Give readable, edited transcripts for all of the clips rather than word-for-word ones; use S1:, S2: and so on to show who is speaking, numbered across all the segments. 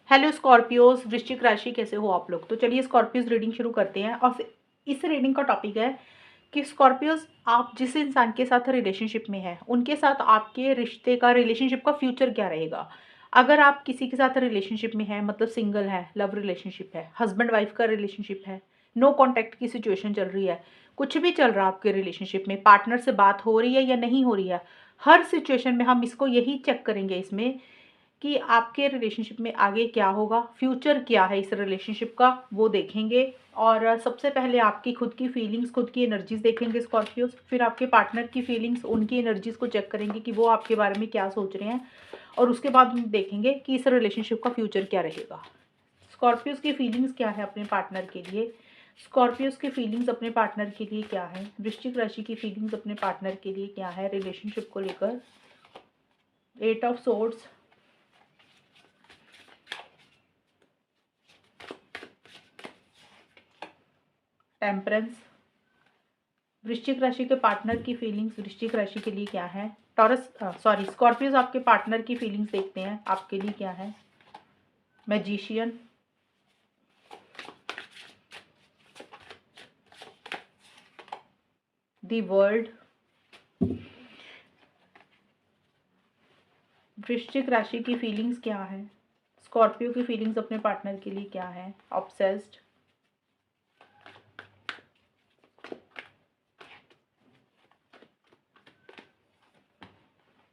S1: Hello Scorpios, वृश्चिक राशि कैसे हो आप लोग। तो चलिए स्कॉर्पियोज रीडिंग शुरू करते हैं। और इस रीडिंग का टॉपिक है कि स्कॉर्पियोज, आप जिस इंसान के साथ रिलेशनशिप में हैं उनके साथ आपके रिश्ते का, रिलेशनशिप का फ्यूचर क्या रहेगा। अगर आप किसी के साथ रिलेशनशिप में हैं, मतलब सिंगल है, लव रिलेशनशिप है, हस्बैंड वाइफ का रिलेशनशिप है, नो कॉन्टैक्ट की सिचुएशन चल रही है, कुछ भी चल रहा है आपके रिलेशनशिप में, पार्टनर से बात हो रही है या नहीं हो रही है, हर सिचुएशन में हम इसको यही चेक करेंगे इसमें कि आपके रिलेशनशिप में आगे क्या होगा, फ्यूचर क्या है इस रिलेशनशिप का, वो देखेंगे। और सबसे पहले आपकी खुद की फीलिंग्स, खुद की एनर्जीज देखेंगे स्कॉर्पियोज, फिर आपके पार्टनर की फीलिंग्स, उनकी एनर्जीज को चेक करेंगे कि वो आपके बारे में क्या सोच रहे हैं, और उसके बाद हम देखेंगे कि इस रिलेशनशिप का फ्यूचर क्या रहेगा। स्कॉर्पियोज की फीलिंग्स क्या है अपने पार्टनर के लिए, स्कॉर्पियोज की फीलिंग्स अपने पार्टनर के लिए क्या है, वृश्चिक राशि की फीलिंग्स अपने पार्टनर के लिए क्या है रिलेशनशिप को लेकर। 8 ऑफ सोर्ड्स, टेम्परेंस। वृश्चिक राशि के पार्टनर की फीलिंग्स वृश्चिक राशि के लिए क्या है। टॉरस, सॉरी स्कॉर्पियोज, आपके पार्टनर की फीलिंग्स देखते हैं आपके लिए क्या है। Magician, the world. वृश्चिक राशि की फीलिंग्स क्या है, स्कॉर्पियो की फीलिंग्स अपने पार्टनर के लिए क्या है। ऑब्सेस्ड,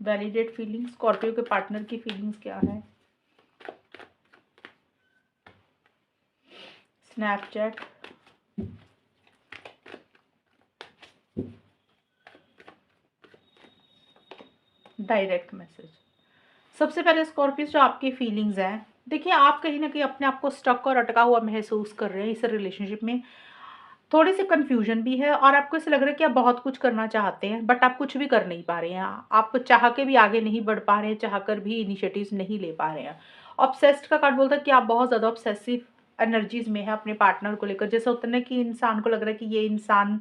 S1: वैलिडेट फीलिंग्स, स्कॉर्पियो के पार्टनर की फीलिंग्स क्या है। Snapchat, direct message. सबसे पहले स्कॉर्पियो, जो आपकी फीलिंग्स हैं, देखिए आप कहीं ना कहीं अपने आप को स्टक और अटका हुआ महसूस कर रहे हैं इस रिलेशनशिप में। थोड़ी सी कन्फ्यूजन भी है और आपको ऐसा लग रहा है कि आप बहुत कुछ करना चाहते हैं बट आप कुछ भी कर नहीं पा रहे हैं। आप चाह के भी आगे नहीं बढ़ पा रहे हैं, चाह कर भी इनिशिएटिव्स नहीं ले पा रहे हैं। ऑब्सेस्ड का कार्ड बोलता है कि आप बहुत ज़्यादा ऑब्सेसिव एनर्जीज में है अपने पार्टनर को लेकर। जैसे होता है ना कि इंसान को लग रहा है कि ये इंसान,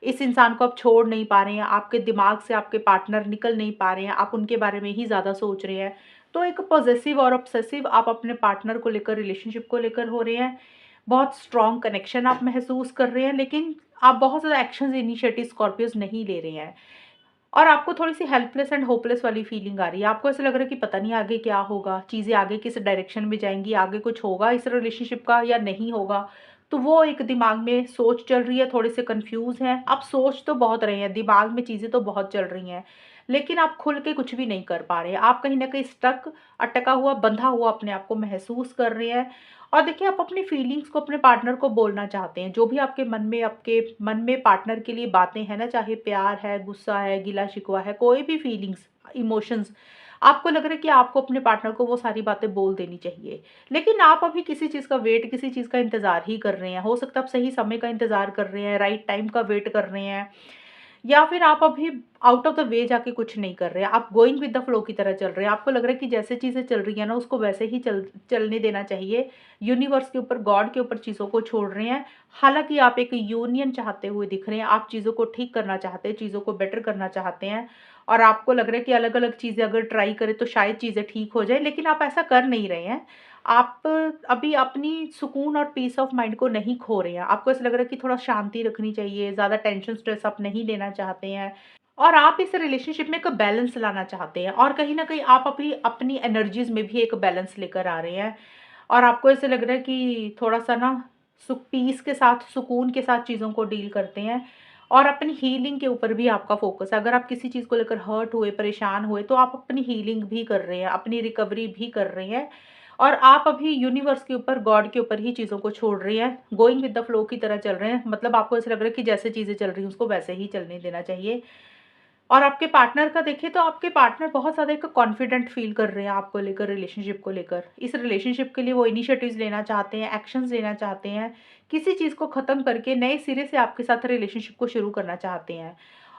S1: इस इंसान को आप छोड़ नहीं पा रहे हैं, आपके दिमाग से आपके पार्टनर निकल नहीं पा रहे हैं, आप उनके बारे में ही ज़्यादा सोच रहे हैं। तो एक पॉजेसिव और ऑब्सेसिव आप अपने पार्टनर को लेकर, रिलेशनशिप को लेकर हो रहे हैं। बहुत स्ट्रॉन्ग कनेक्शन आप महसूस कर रहे हैं, लेकिन आप बहुत ज़्यादा एक्शंस, इनिशिएटिव स्कॉर्पियोज नहीं ले रहे हैं। और आपको थोड़ी सी हेल्पलेस एंड होपलेस वाली फीलिंग आ रही है। आपको ऐसा लग रहा है कि पता नहीं आगे क्या होगा, चीज़ें आगे किस डायरेक्शन में जाएंगी, आगे कुछ होगा इस रिलेशनशिप का या नहीं होगा। तो वो एक दिमाग में सोच चल रही है, थोड़े से कंफ्यूज हैं आप। सोच तो बहुत रहे हैं, दिमाग में चीज़ें तो बहुत चल रही हैं, लेकिन आप खुल के कुछ भी नहीं कर पा रहे हैं। आप कहीं ना कहीं स्टक, अटका हुआ, बंधा हुआ अपने आप को महसूस कर रहे हैं। और देखिए आप अपनी फीलिंग्स को अपने पार्टनर को बोलना चाहते हैं, जो भी आपके मन में पार्टनर के लिए बातें हैं ना, चाहे प्यार है, गुस्सा है, गिला शिकवा है, कोई भी फीलिंग्स, इमोशंस, आपको लग रहा है कि आपको अपने पार्टनर को वो सारी बातें बोल देनी चाहिए। लेकिन आप अभी किसी चीज़ का वेट, किसी चीज़ का इंतज़ार ही कर रहे हैं। हो सकता है आप सही समय का इंतज़ार कर रहे हैं, राइट टाइम का वेट कर रहे हैं, या फिर आप अभी आउट ऑफ द वे जाके कुछ नहीं कर रहे हैं, आप गोइंग विद द फ्लो की तरह चल रहे हैं। आपको लग रहा है कि जैसे चीज़ें चल रही है ना, उसको वैसे ही चलने देना चाहिए। यूनिवर्स के ऊपर, गॉड के ऊपर चीज़ों को छोड़ रहे हैं। हालांकि आप एक यूनियन चाहते हुए दिख रहे हैं, आप चीज़ों को ठीक करना चाहते हैं, चीज़ों को बेटर करना चाहते हैं। और आपको लग रहा है कि अलग अलग चीज़ें अगर ट्राई करें तो शायद चीज़ें ठीक हो जाए, लेकिन आप ऐसा कर नहीं रहे हैं। आप अभी अपनी सुकून और पीस ऑफ माइंड को नहीं खो रहे हैं। आपको ऐसा लग रहा है कि थोड़ा शांति रखनी चाहिए, ज़्यादा टेंशन स्ट्रेस आप नहीं लेना चाहते हैं, और आप इस रिलेशनशिप में एक बैलेंस लाना चाहते हैं। और कहीं न कहीं आप अभी अपनी एनर्जीज़ में भी एक बैलेंस लेकर आ रहे हैं। और आपको ऐसे लग रहा है कि थोड़ा-सा ना पीस के साथ, सुकून के साथ चीज़ों को डील करते हैं। और अपनी हीलिंग के ऊपर भी आपका फ़ोकस है। अगर आप किसी चीज़ को लेकर हर्ट हुए, परेशान हुए, तो आप अपनी हीलिंग भी कर रहे हैं, अपनी रिकवरी भी कर रहे हैं। और आप अभी यूनिवर्स के ऊपर, गॉड के ऊपर ही चीज़ों को छोड़ रहे हैं, गोइंग विद द फ्लो की तरह चल रहे हैं। मतलब आपको ऐसा लग रहा है कि जैसे चीज़ें चल रही हैं उसको वैसे ही चलने देना चाहिए। और आपके पार्टनर का देखें तो आपके पार्टनर बहुत ज़्यादा एक कॉन्फिडेंट फील कर रहे हैं आपको लेकर, रिलेशनशिप को लेकर। इस रिलेशनशिप के लिए वो इनिशिएटिव्स लेना चाहते हैं, एक्शंस लेना चाहते हैं, किसी चीज़ को ख़त्म करके नए सिरे से आपके साथ रिलेशनशिप को शुरू करना चाहते हैं।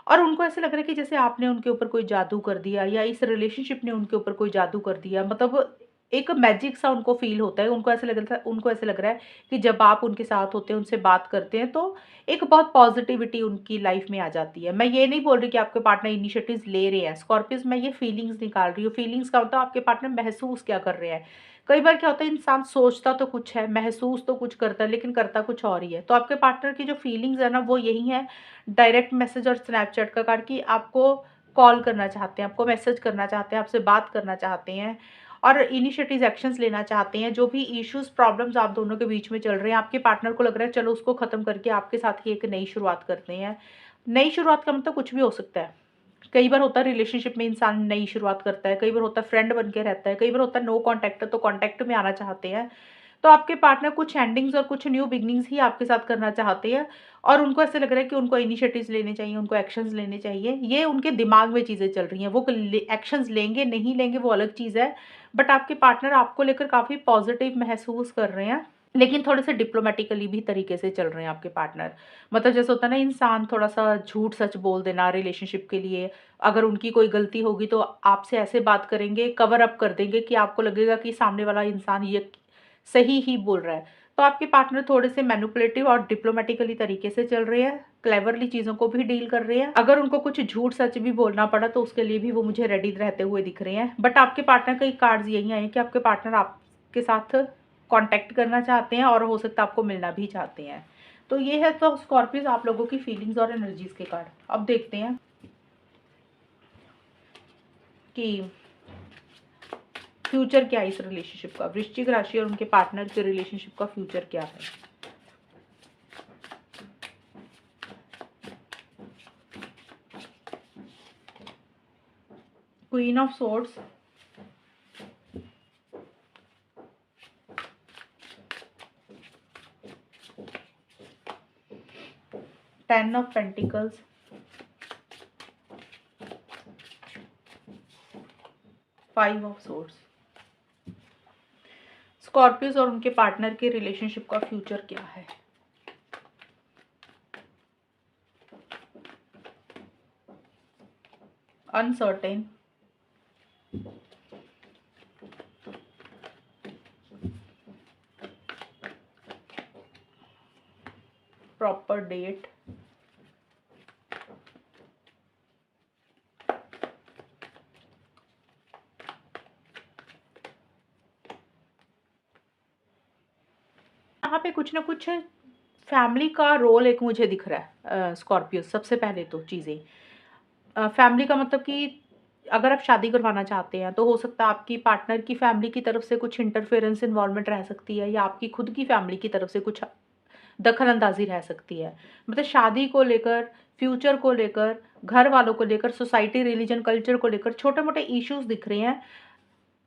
S1: और उनको ऐसा लग रहा है कि जैसे आपने उनके ऊपर कोई जादू कर दिया, या इस रिलेशनशिप ने उनके ऊपर कोई जादू कर दिया। मतलब एक मैजिक सा उनको फील होता है। उनको ऐसे लग रहा है कि जब आप उनके साथ होते हैं, उनसे बात करते हैं, तो एक बहुत पॉजिटिविटी उनकी लाइफ में आ जाती है। मैं ये नहीं बोल रही कि आपके पार्टनर इनिशिएटिव्स ले रहे हैं स्कॉर्पियोज, मैं ये फीलिंग्स निकाल रही हूँ। फीलिंग्स का मतलब आपके पार्टनर महसूस क्या कर रहे हैं, कई बार क्या होता है, इंसान सोचता तो कुछ है, महसूस तो कुछ करता है, लेकिन करता कुछ और ही है। तो आपके पार्टनर की जो फीलिंग्स है ना, वो यही है, डायरेक्ट मैसेज और स्नैपचैट का कार्ड, कि आपको कॉल करना चाहते हैं, आपको मैसेज करना चाहते हैं, आपसे बात करना चाहते हैं और इनिशिएटिव एक्शंस लेना चाहते हैं। जो भी इश्यूज़, प्रॉब्लम्स आप दोनों के बीच में चल रहे हैं, आपके पार्टनर को लग रहा है चलो उसको ख़त्म करके आपके साथ ही एक नई शुरुआत करते हैं। नई शुरुआत का मतलब कुछ भी हो सकता है। कई बार होता है रिलेशनशिप में इंसान नई शुरुआत करता है, कई बार होता है फ्रेंड बन के रहता है, कई बार होता है नो कॉन्टैक्ट है तो कॉन्टैक्ट में आना चाहते हैं। तो आपके पार्टनर कुछ एंडिंग्स और कुछ न्यू बिगिनिंग्स ही आपके साथ करना चाहते हैं और उनको ऐसा लग रहा है कि उनको इनिशिएटिव्स लेने चाहिए, उनको एक्शंस लेने चाहिए। ये उनके दिमाग में चीज़ें चल रही हैं। वो एक्शंस लेंगे, नहीं लेंगे वो अलग चीज़ है। बट आपके पार्टनर आपको लेकर काफ़ी पॉजिटिव महसूस कर रहे हैं। लेकिन थोड़े से डिप्लोमेटिकली भी तरीके से चल रहे हैं आपके पार्टनर। मतलब जैसे होता है ना, इंसान थोड़ा-सा झूठ सच बोल देना रिलेशनशिप के लिए। अगर उनकी कोई गलती होगी तो आपसे ऐसे बात करेंगे, कवर अप कर देंगे कि आपको लगेगा कि सामने वाला इंसान ये सही ही बोल रहा है। तो आपके पार्टनर थोड़े से मैनिपुलेटिव और डिप्लोमेटिकली तरीके से चल रहे हैं, क्लेवरली चीज़ों को भी डील कर रहे हैं। अगर उनको कुछ झूठ सच भी बोलना पड़ा तो उसके लिए भी वो मुझे रेडी रहते हुए दिख रहे हैं। बट आपके पार्टनर के कार्ड्स यही आए हैं कि आपके पार्टनर आपके साथ कॉन्टैक्ट करना चाहते हैं और हो सकता है आपको मिलना भी चाहते हैं। तो ये है तो स्कॉर्पियोज़ आप लोगों की फीलिंग्स और एनर्जीज़ के कार्ड। अब देखते हैं कि फ्यूचर क्या है इस रिलेशनशिप का। वृश्चिक राशि और उनके पार्टनर के रिलेशनशिप का फ्यूचर क्या है। Queen of swords, 10 of pentacles, 5 of swords. Scorpios और उनके पार्टनर के रिलेशनशिप का फ्यूचर क्या है। अनसर्टेन, प्रॉपर डेट, यहाँ पे कुछ ना कुछ फैमिली का रोल एक मुझे दिख रहा है। स्कॉर्पियो, सबसे पहले तो चीज़ें फैमिली का मतलब कि अगर आप शादी करवाना चाहते हैं तो हो सकता है आपकी पार्टनर की फैमिली की तरफ से कुछ इंटरफेरेंस इन्वॉल्वमेंट रह सकती है या आपकी खुद की फैमिली की तरफ से कुछ दखल अंदाजी रह सकती है। मतलब शादी को लेकर, फ्यूचर को लेकर, घर वालों को लेकर, सोसाइटी, रिलीजन, कल्चर को लेकर छोटे मोटे इश्यूज दिख रहे हैं,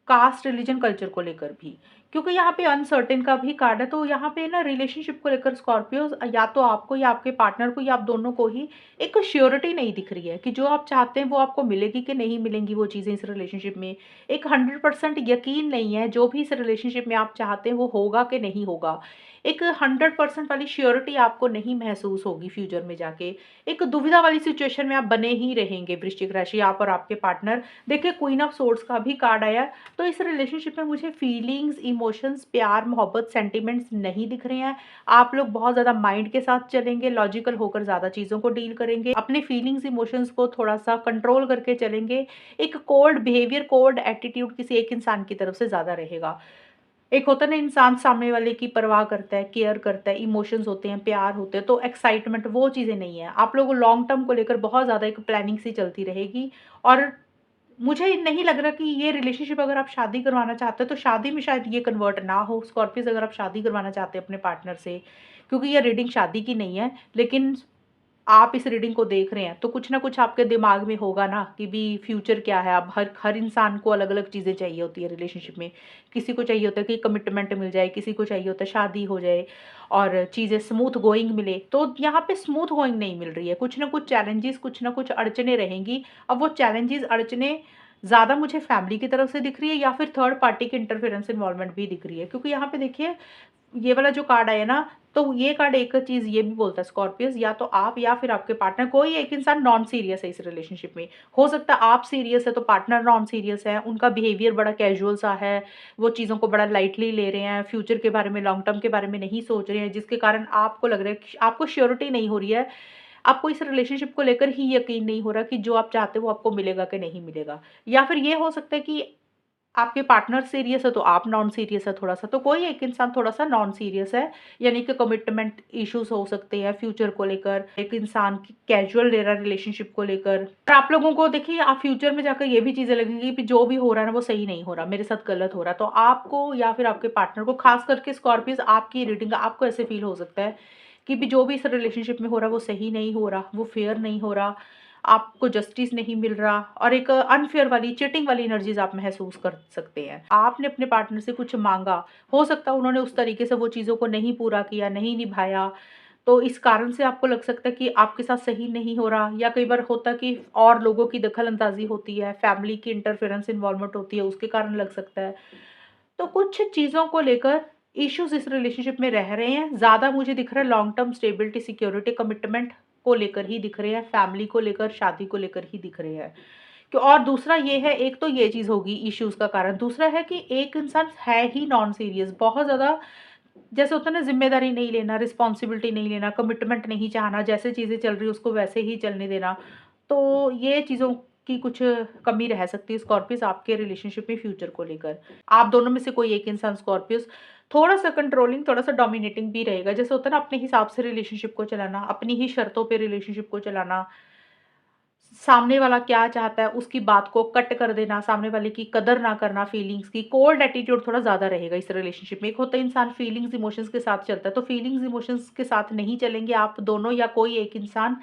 S1: कास्ट, रिलीजन, कल्चर को लेकर भी। क्योंकि यहाँ पे अनसर्टेन का भी कार्ड है, तो यहाँ पे ना रिलेशनशिप को लेकर स्कॉर्पियो या तो आपको या आपके पार्टनर को या आप दोनों को ही एक श्योरिटी नहीं दिख रही है कि जो आप चाहते हैं वो आपको मिलेगी कि नहीं मिलेंगी वो चीज़ें इस रिलेशनशिप में। एक 100% यकीन नहीं है जो भी इस रिलेशनशिप में आप चाहते हैं वो होगा कि नहीं होगा। एक 100% वाली श्योरिटी आपको नहीं महसूस होगी फ्यूचर में जाके। एक दुविधा वाली सिचुएशन में आप बने ही रहेंगे, वृश्चिक राशि, आप और आपके पार्टनर। देखिए, क्वीन ऑफ सोर्ड्स का भी कार्ड आया। तो इस रिलेशनशिप में मुझे फीलिंग्स, इमोशंस, प्यार, मोहब्बत, सेंटिमेंट्स नहीं दिख रहे हैं। आप लोग बहुत ज़्यादा माइंड के साथ चलेंगे, लॉजिकल होकर ज़्यादा चीज़ों को डील करेंगे, अपने फीलिंग्स, इमोशंस को थोड़ा-सा कंट्रोल करके चलेंगे। एक कोल्ड बिहेवियर, कोल्ड एटीट्यूड किसी एक इंसान की तरफ से ज़्यादा रहेगा। एक होता है ना, इंसान सामने वाले की परवाह करता है, केयर करता है, इमोशंस होते हैं, प्यार होते हैं, तो एक्साइटमेंट, वो चीज़ें नहीं है। आप लोग लॉन्ग टर्म को लेकर बहुत ज़्यादा एक प्लानिंग सी चलती रहेगी और मुझे नहीं लग रहा कि ये रिलेशनशिप, अगर आप शादी करवाना चाहते हो तो शादी में शायद ये कन्वर्ट ना हो। स्कॉर्पियोज़, अगर आप शादी करवाना चाहते हैं अपने पार्टनर से, क्योंकि ये रीडिंग शादी की नहीं है, लेकिन आप इस रीडिंग को देख रहे हैं तो कुछ ना कुछ आपके दिमाग में होगा ना कि भी फ्यूचर क्या है। अब हर हर इंसान को अलग-अलग चीज़ें चाहिए होती है रिलेशनशिप में। किसी को चाहिए होता है कि कमिटमेंट मिल जाए, किसी को चाहिए होता है शादी हो जाए और चीज़ें स्मूथ गोइंग मिले। तो यहाँ पे स्मूथ गोइंग नहीं मिल रही है, कुछ ना कुछ चैलेंजेस, कुछ ना कुछ अड़चनें रहेंगी। अब वो चैलेंजेस, अड़चनें ज़्यादा मुझे फैमिली की तरफ से दिख रही है या फिर थर्ड पार्टी की इंटरफेरेंस इन्वॉल्वमेंट भी दिख रही है। क्योंकि यहाँ पे देखिए, ये वाला जो कार्ड आया ना, तो ये कार्ड एक चीज़ ये भी बोलता है स्कॉर्पियस, या तो आप या फिर आपके पार्टनर, कोई एक इंसान नॉन सीरियस है इस रिलेशनशिप में। हो सकता है आप सीरियस है तो पार्टनर नॉन सीरियस है, उनका बिहेवियर बड़ा कैजुअल सा है, वो चीज़ों को बड़ा लाइटली ले रहे हैं, फ्यूचर के बारे में, लॉन्ग टर्म के बारे में नहीं सोच रहे हैं, जिसके कारण आपको लग रहा है कि आपको श्योरिटी नहीं हो रही है। आपको इस रिलेशनशिप को लेकर ही यकीन नहीं हो रहा कि जो आप चाहते हो वो आपको मिलेगा कि नहीं मिलेगा। या फिर ये हो सकता है कि आपके पार्टनर सीरियस है तो आप नॉन सीरियस है थोड़ा-सा, तो कोई एक इंसान थोड़ा-सा नॉन सीरियस है, यानी कि कमिटमेंट इश्यूज़ हो सकते हैं फ्यूचर को लेकर, एक इंसान की कैजुअल ले रहा है रिलेशनशिप को लेकर। और आप लोगों को देखिए, आप फ्यूचर में जाकर ये भी चीज़ें लगेंगी कि जो भी हो रहा है ना वो सही नहीं हो रहा, मेरे साथ गलत हो रहा है। तो आपको या फिर आपके पार्टनर को, ख़ास करके स्कॉर्पियोज़, आपकी रीडिंग आपको ऐसे फ़ील हो सकता है कि भी जो भी इस रिलेशनशिप में हो रहा है वो सही नहीं हो रहा, वो फेयर नहीं हो रहा, आपको जस्टिस नहीं मिल रहा और एक अनफेयर वाली, चीटिंग वाली एनर्जीज़ आप महसूस कर सकते हैं। आपने अपने पार्टनर से कुछ माँगा, हो सकता है उन्होंने उस तरीके से वो चीज़ों को नहीं पूरा किया, नहीं निभाया, तो इस कारण से आपको लग सकता है कि आपके साथ सही नहीं हो रहा, या कई बार होता है कि और लोगों की दखल-अंदाज़ी होती है, फैमिली की इंटरफेरेंस इन्वॉल्वमेंट होती है, उसके कारण लग सकता है। तो कुछ चीज़ों को लेकर इश्यूज़ इस रिलेशनशिप में रह रहे हैं। ज़्यादा मुझे दिख रहा है long term stability, security, commitment को लेकर ही दिख रहे हैं, फैमिली को लेकर, शादी को लेकर ही दिख रहे हैं। कि और दूसरा ये है, एक तो ये चीज़ होगी इश्यूज़ का कारण, दूसरा है कि एक इंसान है ही नॉन सीरियस, बहुत ज़्यादा, जैसे होता है ना, ज़िम्मेदारी नहीं लेना, रिस्पॉन्सिबिलिटी नहीं लेना, कमिटमेंट नहीं चाहना, जैसे चीज़ें चल रही है उसको वैसे ही चलने देना। तो ये चीज़ों की कुछ कमी रह सकती है स्कॉर्पियोज़ आपके रिलेशनशिप में फ्यूचर को लेकर। आप दोनों में से कोई एक इंसान स्कॉर्पियोज़ थोड़ा-सा कंट्रोलिंग, थोड़ा-सा डोमिनेटिंग भी रहेगा। जैसे होता है ना, अपने हिसाब से रिलेशनशिप को चलाना, अपनी ही शर्तों पे रिलेशनशिप को चलाना, सामने वाला क्या चाहता है उसकी बात को कट कर देना, सामने वाले की कदर ना करना, फीलिंग्स की, कोल्ड एटीट्यूड थोड़ा ज़्यादा रहेगा इस रिलेशनशिप में। एक होता है इंसान फीलिंग्स, इमोशंस के साथ चलता है, तो फीलिंग्स, इमोशंस के साथ नहीं चलेंगे आप दोनों या कोई एक इंसान,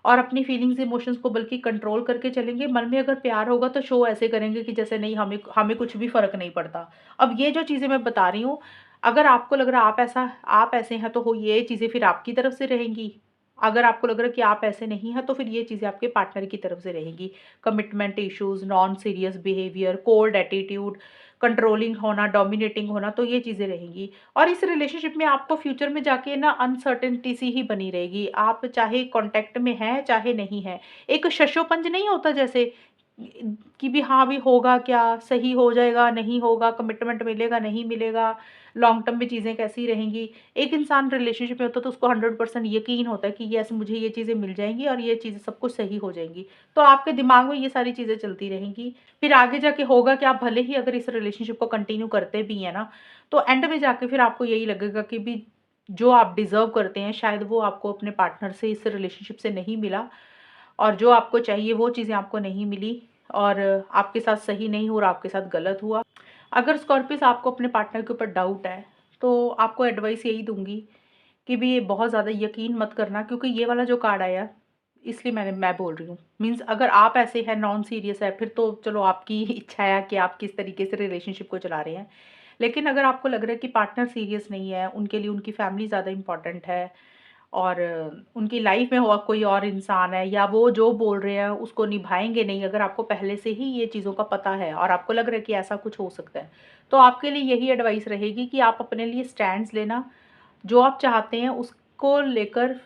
S1: और अपनी फीलिंग्स, इमोशंस को बल्कि कंट्रोल करके चलेंगे। मन में अगर प्यार होगा तो शो ऐसे करेंगे कि जैसे नहीं, हमें हमें कुछ भी फ़र्क नहीं पड़ता। अब ये जो चीज़ें मैं बता रही हूँ, अगर आपको लग रहा है आप ऐसे हैं, तो हो ये चीज़ें फिर आपकी तरफ से रहेंगी। अगर आपको लग रहा है कि आप ऐसे नहीं हैं, तो फिर ये चीज़ें आपके पार्टनर की तरफ से रहेंगी। Commitment issues, non serious behaviour, cold attitude, controlling होना, डोमिनेटिंग होना, तो ये चीज़ें रहेंगी। और इस रिलेशनशिप में आपको फ्यूचर में जाके ना अनसर्टेनिटी सी ही बनी रहेगी। आप चाहे कॉन्टैक्ट में हैं, चाहे नहीं हैं। एक शशोपंज नहीं होता जैसे, कि भी हाँ, भी होगा क्या? सही हो जाएगा, नहीं होगा, कमिटमेंट मिलेगा, नहीं मिलेगा, लॉन्ग टर्म में चीज़ें कैसी रहेंगी। एक इंसान रिलेशनशिप में होता है तो उसको 100% यकीन होता है कि यस, मुझे ये चीज़ें मिल जाएँगी और ये चीज़ें सब कुछ सही हो जाएँगी। तो आपके दिमाग में ये सारी चीज़ें चलती रहेंगी। फिर आगे जाके होगा कि आप भले ही अगर इस रिलेशनशिप को कंटिन्यू करते भी हैं ना, तो एंड में जाके फिर आपको यही लगेगा कि भी जो आप डिज़र्व करते हैं शायद वो आपको अपने पार्टनर से, इस रिलेशनशिप से नहीं मिला, और जो आपको चाहिए वो चीज़ें आपको नहीं मिली, और आपके साथ सही नहीं हुआ, आपके साथ गलत हुआ। अगर स्कॉर्पियोज़ आपको अपने पार्टनर के ऊपर डाउट है, तो आपको एडवाइस यही दूँगी कि भी ये बहुत ज़्यादा यकीन मत करना, क्योंकि ये वाला जो कार्ड आया, इसलिए मैं बोल रही हूँ। मीन्स अगर आप ऐसे हैं, नॉन सीरियस है, फिर तो चलो आपकी इच्छा है कि आप किस तरीके से रिलेशनशिप को चला रहे हैं। लेकिन अगर आपको लग रहा है कि पार्टनर सीरियस नहीं है, उनके लिए उनकी फैमिली ज़्यादा इम्पोर्टेंट है, और उनकी लाइफ में और कोई और इंसान है, या वो जो बोल रहे हैं उसको निभाएँगे नहीं, अगर आपको पहले से ही ये चीज़ों का पता है और आपको लग रहा है कि ऐसा कुछ हो सकता है, तो आपके लिए यही एडवाइस रहेगी कि आप अपने लिए स्टैंड्स लेना, जो आप चाहते हैं उसको लेकर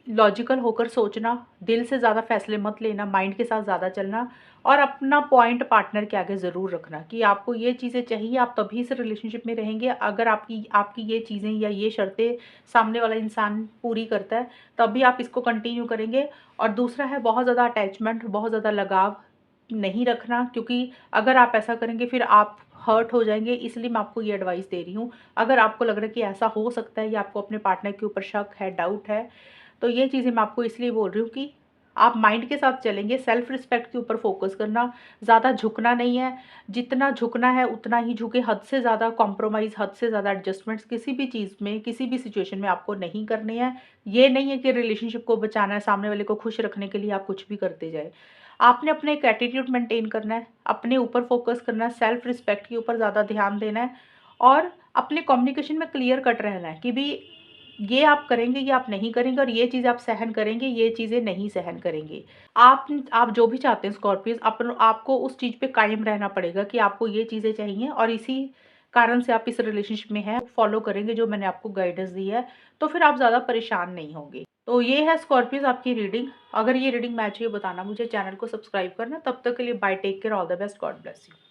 S1: लॉजिकल होकर सोचना, दिल से ज़्यादा फैसले मत लेना, माइंड के साथ ज़्यादा चलना, और अपना पॉइंट पार्टनर के आगे ज़रूर रखना कि आपको ये चीज़ें चाहिए, आप तभी इस रिलेशनशिप में रहेंगे। अगर आपकी आपकी ये चीज़ें या ये शर्तें सामने वाला इंसान पूरी करता है, तभी आप इसको कंटिन्यू करेंगे। और दूसरा है, बहुत ज़्यादा अटैचमेंट, बहुत ज़्यादा लगाव नहीं रखना, क्योंकि अगर आप ऐसा करेंगे फिर आप हर्ट हो जाएँगे, इसलिए मैं आपको ये एडवाइस दे रही हूँ। अगर आपको लग रहा है कि ऐसा हो सकता है या आपको अपने पार्टनर के ऊपर शक है, डाउट है, तो ये चीज़ें मैं आपको इसलिए बोल रही हूँ कि आप माइंड के साथ चलेंगे, सेल्फ रिस्पेक्ट के ऊपर फोकस करना, ज़्यादा झुकना नहीं है। जितना झुकना है उतना ही झुके, हद से ज़्यादा कॉम्प्रोमाइज़, हद से ज़्यादा एडजस्टमेंट्स किसी भी चीज़ में, किसी भी सिचुएशन में आपको नहीं करने हैं। ये नहीं है कि रिलेशनशिप को बचाना है, सामने वाले को खुश रखने के लिए आप कुछ भी करते जाएँ। आपने अपने एक एटीट्यूड मेंटेन करना है, अपने ऊपर फोकस करना है, सेल्फ रिस्पेक्ट के ऊपर ज़्यादा ध्यान देना है, और अपने कम्युनिकेशन में क्लियर कट रहना है कि भी ये आप करेंगे, ये आप नहीं करेंगे, और ये चीज़ आप सहन करेंगे, ये चीज़ें नहीं सहन करेंगे। आप जो भी चाहते हैं स्कॉर्पियोज़, आपको उस चीज़ पे कायम रहना पड़ेगा कि आपको ये चीज़ें चाहिए, और इसी कारण से आप इस रिलेशनशिप में हैं, फॉलो करेंगे जो मैंने आपको गाइडेंस दी है, तो फिर आप ज़्यादा परेशान नहीं होंगे। तो ये है स्कॉर्पियोज़ आपकी रीडिंग। अगर ये रीडिंग मैच हुई, बताना मुझे, चैनल को सब्सक्राइब करना। तब तक के लिए bye, take care, all the best, God bless you.